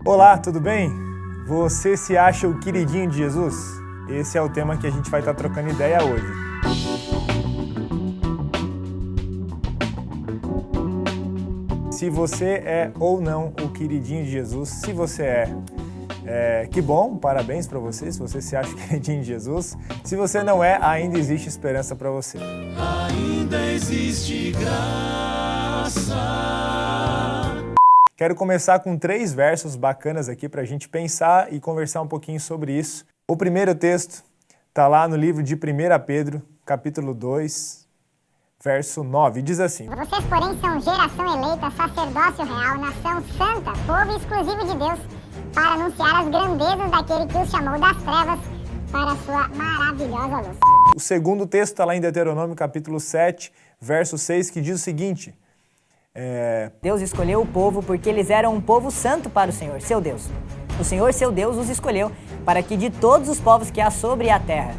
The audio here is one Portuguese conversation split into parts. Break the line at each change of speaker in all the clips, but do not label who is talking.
Olá, tudo bem? Você se acha o queridinho de Jesus? Esse é o tema que a gente vai estar trocando ideia hoje. Se você é ou não o queridinho de Jesus, se você que bom, parabéns para você, se você se acha o queridinho de Jesus. Se você não é, ainda existe esperança para você.
Ainda existe graça.
Quero começar com 3 versos bacanas aqui para a gente pensar e conversar um pouquinho sobre isso. O primeiro texto está lá no livro de 1 Pedro, capítulo 2, verso 9. Diz assim:
Vocês, porém, são geração eleita, sacerdócio real, nação santa, povo exclusivo de Deus, para anunciar as grandezas daquele que os chamou das trevas para a sua maravilhosa luz.
O segundo texto está lá em Deuteronômio, capítulo 7, verso 6, que diz o seguinte:
Deus escolheu o povo porque eles eram um povo santo para o Senhor, seu Deus. O Senhor, seu Deus, os escolheu para que de todos os povos que há sobre a terra,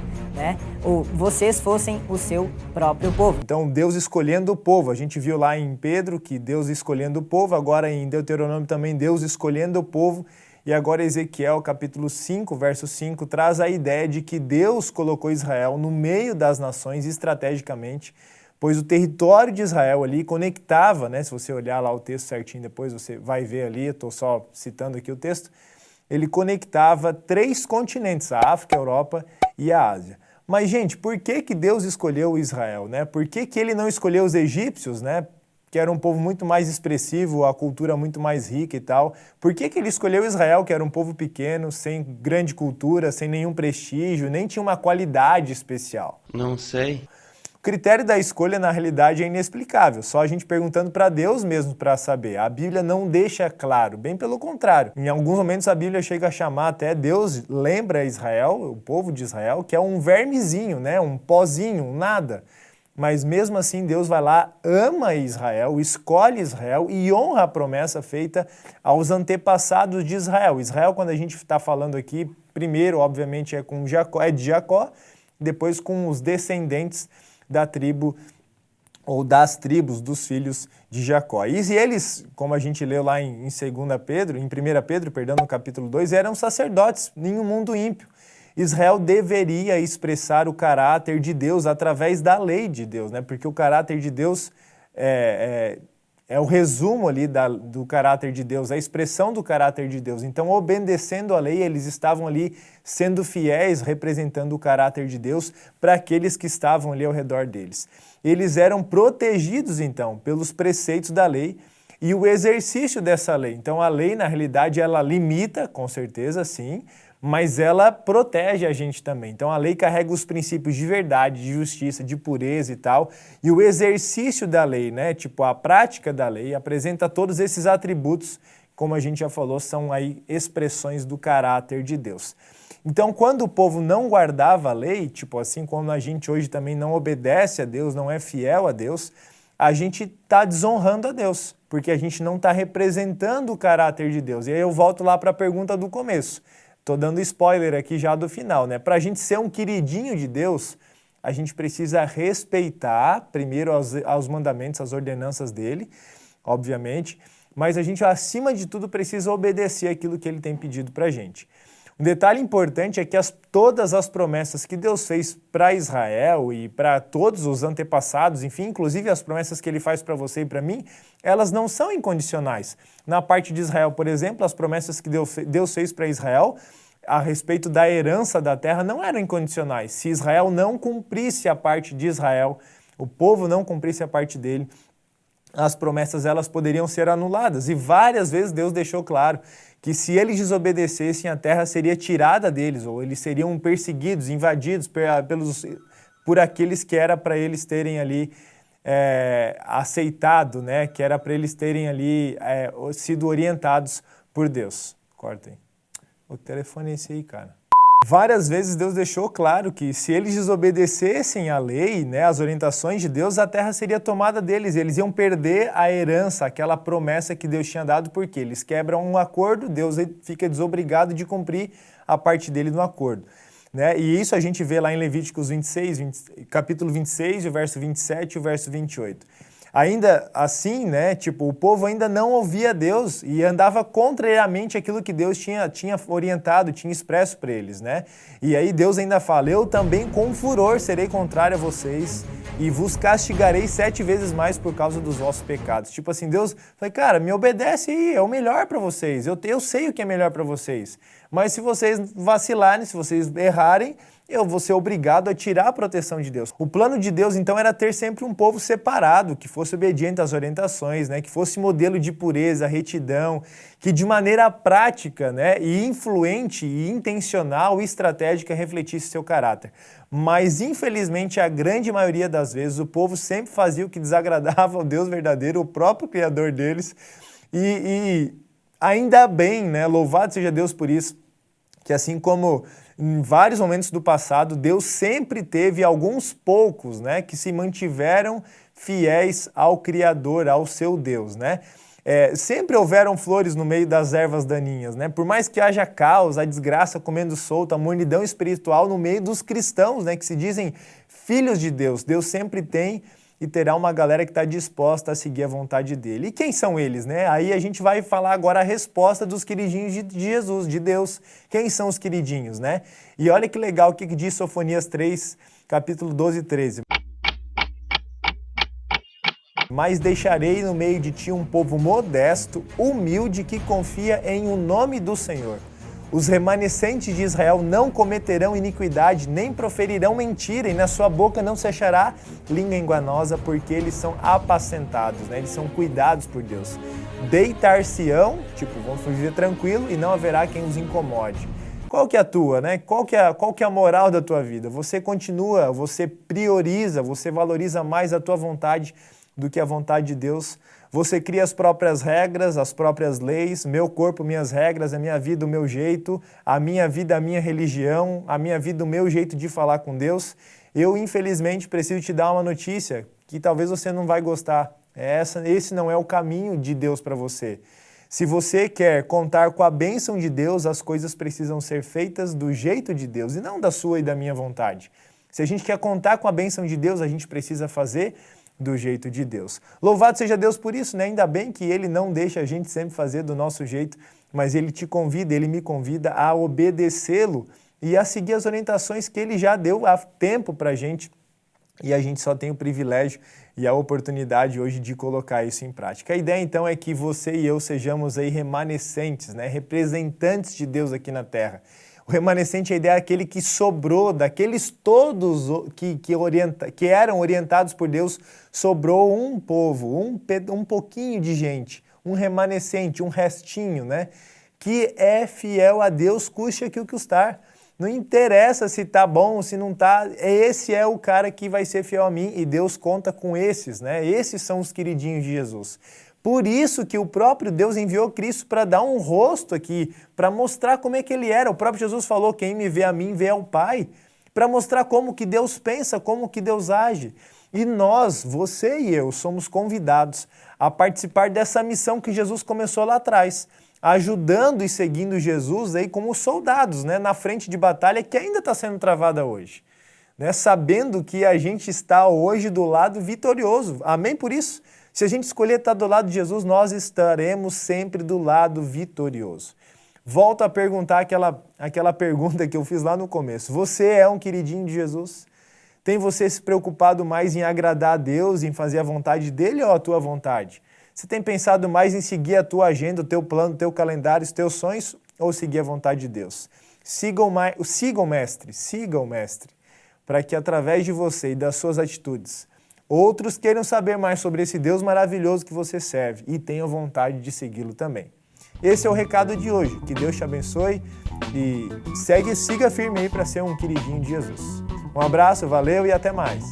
vocês fossem o seu próprio povo.
Então, Deus escolhendo o povo. A gente viu lá em Pedro que Deus escolhendo o povo, agora em Deuteronômio também Deus escolhendo o povo. E agora Ezequiel, capítulo 5, verso 5, traz a ideia de que Deus colocou Israel no meio das nações estrategicamente, pois o território de Israel ali conectava, se você olhar lá o texto certinho depois, você vai ver ali, eu estou só citando aqui o texto, ele conectava 3 continentes, a África, a Europa e a Ásia. Mas, gente, por que Deus escolheu Israel? Por que ele não escolheu os egípcios, que era um povo muito mais expressivo, a cultura muito mais rica e tal? Por que ele escolheu Israel, que era um povo pequeno, sem grande cultura, sem nenhum prestígio, nem tinha uma qualidade especial?
Não sei.
O critério da escolha, na realidade, é inexplicável, só a gente perguntando para Deus mesmo para saber. A Bíblia não deixa claro, bem pelo contrário. Em alguns momentos a Bíblia chega a chamar até, Deus lembra Israel, o povo de Israel, que é um vermezinho, um pozinho, um nada. Mas mesmo assim Deus vai lá, ama Israel, escolhe Israel e honra a promessa feita aos antepassados de Israel. Israel, quando a gente está falando aqui, primeiro, obviamente, é de Jacó, depois com os descendentes da tribo ou das tribos dos filhos de Jacó. E eles, como a gente leu lá em 1 Pedro, no capítulo 2, eram sacerdotes em um mundo ímpio. Israel deveria expressar o caráter de Deus através da lei de Deus, porque o caráter de Deus é o resumo ali do caráter de Deus, a expressão do caráter de Deus. Então, obedecendo a lei, eles estavam ali sendo fiéis, representando o caráter de Deus para aqueles que estavam ali ao redor deles. Eles eram protegidos, então, pelos preceitos da lei e o exercício dessa lei. Então, a lei, na realidade, ela limita, com certeza, sim, mas ela protege a gente também. Então a lei carrega os princípios de verdade, de justiça, de pureza e tal, e o exercício da lei, a prática da lei, apresenta todos esses atributos, como a gente já falou, são aí expressões do caráter de Deus. Então quando o povo não guardava a lei, assim como a gente hoje também não obedece a Deus, não é fiel a Deus, a gente está desonrando a Deus, porque a gente não está representando o caráter de Deus. E aí eu volto lá para a pergunta do começo. Estou dando spoiler aqui já do final, Para a gente ser um queridinho de Deus, a gente precisa respeitar primeiro aos mandamentos, as ordenanças dele, obviamente, mas a gente, acima de tudo, precisa obedecer aquilo que ele tem pedido para a gente. Um detalhe importante é que todas as promessas que Deus fez para Israel e para todos os antepassados, enfim, inclusive as promessas que ele faz para você e para mim, elas não são incondicionais. Na parte de Israel, por exemplo, as promessas que Deus fez para Israel a respeito da herança da terra não eram incondicionais. Se Israel não cumprisse a parte de Israel, o povo não cumprisse a parte dele, as promessas elas poderiam ser anuladas. E várias vezes Deus deixou claro que se eles desobedecessem, a terra seria tirada deles, ou eles seriam perseguidos, invadidos por aqueles que era para eles terem ali aceitado, que era para eles terem ali sido orientados por Deus. Corta aí. O telefone é esse aí, cara. Várias vezes Deus deixou claro que se eles desobedecessem a lei, as orientações de Deus, a terra seria tomada deles. Eles iam perder a herança, aquela promessa que Deus tinha dado, porque eles quebram um acordo, Deus fica desobrigado de cumprir a parte dele no acordo. E isso a gente vê lá em Levíticos 26, capítulo 26, o verso 27 e o verso 28. Ainda assim, né, tipo, o povo ainda não ouvia Deus e andava contrariamente àquilo que Deus tinha orientado, tinha expresso para eles, né? E aí Deus ainda fala, eu também com furor serei contrário a vocês e vos castigarei 7 vezes mais por causa dos vossos pecados. Tipo assim, Deus falou, cara, me obedece aí, é o melhor para vocês, eu sei o que é melhor para vocês. Mas se vocês vacilarem, se vocês errarem, eu vou ser obrigado a tirar a proteção de Deus. O plano de Deus, então, era ter sempre um povo separado, que fosse obediente às orientações, né? Que fosse modelo de pureza, retidão, que de maneira prática, né? E influente, e intencional e estratégica refletisse seu caráter. Mas, infelizmente, a grande maioria das vezes, o povo sempre fazia o que desagradava ao Deus verdadeiro, o próprio Criador deles, e ainda bem, né? Louvado seja Deus por isso, que assim como em vários momentos do passado, Deus sempre teve alguns poucos, né, que se mantiveram fiéis ao Criador, ao seu Deus, né? Sempre houveram flores no meio das ervas daninhas, né? Por mais que haja caos, a desgraça comendo solto, a mornidão espiritual no meio dos cristãos, né, que se dizem filhos de Deus, Deus sempre tem e terá uma galera que está disposta a seguir a vontade dele. E quem são eles, né? Aí a gente vai falar agora a resposta dos queridinhos de Jesus, de Deus. Quem são os queridinhos, né? E olha que legal o que diz Sofonias 3, capítulo 12 e 13. Mas deixarei no meio de ti um povo modesto, humilde, que confia em o nome do Senhor. Os remanescentes de Israel não cometerão iniquidade, nem proferirão mentira, e na sua boca não se achará língua enganosa, porque eles são apacentados, né? Eles são cuidados por Deus. Deitar-se-ão, tipo, vão viver tranquilo e não haverá quem os incomode. Qual que é a tua, né? Qual que é a moral da tua vida? Você continua, você prioriza, você valoriza mais a tua vontade do que a vontade de Deus. Você cria as próprias regras, as próprias leis, meu corpo, minhas regras, a minha vida, o meu jeito, a minha vida, a minha religião, a minha vida, o meu jeito de falar com Deus. Eu, infelizmente, preciso te dar uma notícia que talvez você não vai gostar. Esse não é o caminho de Deus para você. Se você quer contar com a bênção de Deus, as coisas precisam ser feitas do jeito de Deus e não da sua e da minha vontade. Se a gente quer contar com a bênção de Deus, a gente precisa fazer do jeito de Deus. Louvado seja Deus por isso, né? Ainda bem que Ele não deixa a gente sempre fazer do nosso jeito, mas Ele te convida, Ele me convida a obedecê-lo e a seguir as orientações que Ele já deu há tempo para a gente, e a gente só tem o privilégio e a oportunidade hoje de colocar isso em prática. A ideia então é que você e eu sejamos aí remanescentes, né? Representantes de Deus aqui na Terra. O remanescente, a ideia é aquele que sobrou, daqueles todos que eram orientados por Deus, sobrou um povo, um pouquinho de gente, um remanescente, um restinho, né? Que é fiel a Deus, custe aquilo que custar. Não interessa se tá bom ou se não tá, esse é o cara que vai ser fiel a mim e Deus conta com esses, né? Esses são os queridinhos de Jesus. Por isso que o próprio Deus enviou Cristo para dar um rosto aqui, para mostrar como é que Ele era. O próprio Jesus falou, quem me vê a mim, vê ao Pai, para mostrar como que Deus pensa, como que Deus age. E nós, você e eu, somos convidados a participar dessa missão que Jesus começou lá atrás, ajudando e seguindo Jesus aí como soldados, né, na frente de batalha que ainda está sendo travada hoje. Né, sabendo que a gente está hoje do lado vitorioso. Amém por isso? Se a gente escolher estar do lado de Jesus, nós estaremos sempre do lado vitorioso. Volto a perguntar aquela pergunta que eu fiz lá no começo. Você é um queridinho de Jesus? Tem você se preocupado mais em agradar a Deus, em fazer a vontade dele ou a tua vontade? Você tem pensado mais em seguir a tua agenda, o teu plano, o teu calendário, os teus sonhos ou seguir a vontade de Deus? Siga o Mestre, para que através de você e das suas atitudes, outros queiram saber mais sobre esse Deus maravilhoso que você serve e tenham vontade de segui-lo também. Esse é o recado de hoje. Que Deus te abençoe e siga firme aí para ser um queridinho de Jesus. Um abraço, valeu e até mais.